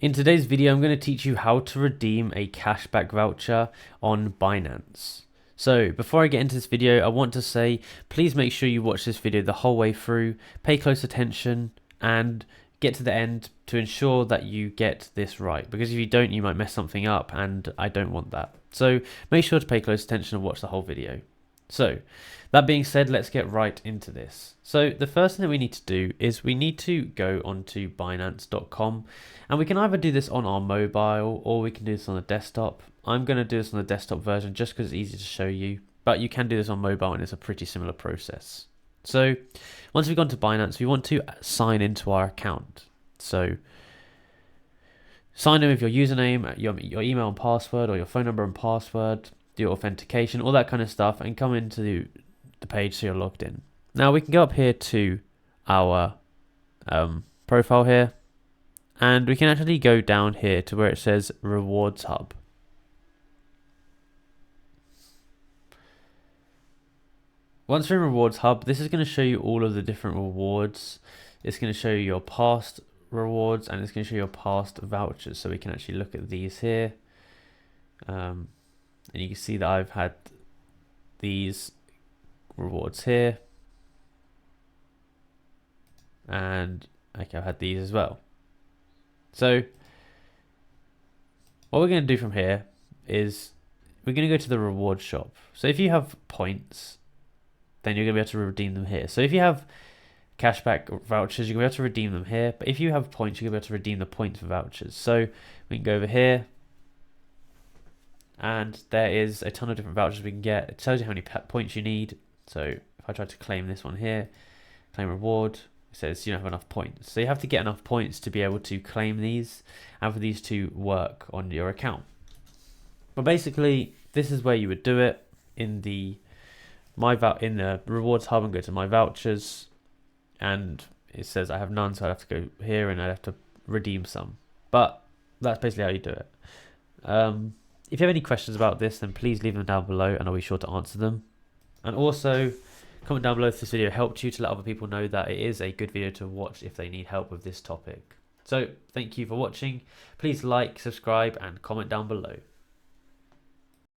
In today's video, I'm going to teach you how to redeem a cashback voucher on Binance. So before I get into this video, I want to say, please make sure you watch this video the whole way through, pay close attention and get to the end to ensure that you get this right. Because if you don't, you might mess something up and I don't want that. So make sure to pay close attention and watch the whole video. So that being said, let's get right into this. So the first thing that we need to do is we need to go onto Binance.com, and we can either do this on our mobile or we can do this on the desktop. I'm going to do this on the desktop version just because it's easy to show you, but you can do this on mobile and it's a pretty similar process. So once we've gone to Binance, we want to sign into our account. So sign in with your username, your email and password, or your phone number and password, do authentication, all that kind of stuff, and come into the page so you're logged in. Now we can go up here to our profile here, and we can actually go down here to where it says Rewards Hub. Once we're in Rewards Hub, this is going to show you all of the different rewards. It's going to show you your past rewards and it's going to show you your past vouchers. So we can actually look at these here. And you can see that I've had these rewards here. And okay, I've had these as well. So what we're going to do from here is we're going to go to the reward shop. So if you have points, then you're going to be able to redeem them here. So if you have cashback vouchers, you're going to be able to redeem them here. But if you have points, you're going to be able to redeem the points for vouchers. So we can go over here, and there is a ton of different vouchers we can get. It tells you how many points you need. So if I try to claim this one here, claim reward, it says you don't have enough points. So you have to get enough points to be able to claim these and for these to work on your account. But basically, this is where you would do it in the rewards hub, and go to my vouchers, and it says I have none, so I have to go here and I have to redeem some. But that's basically how you do it. If you have any questions about this, then please leave them down below and I'll be sure to answer them. And also comment down below if this video helped you, to let other people know that it is a good video to watch if they need help with this topic. So thank you for watching. Please like, subscribe and comment down below.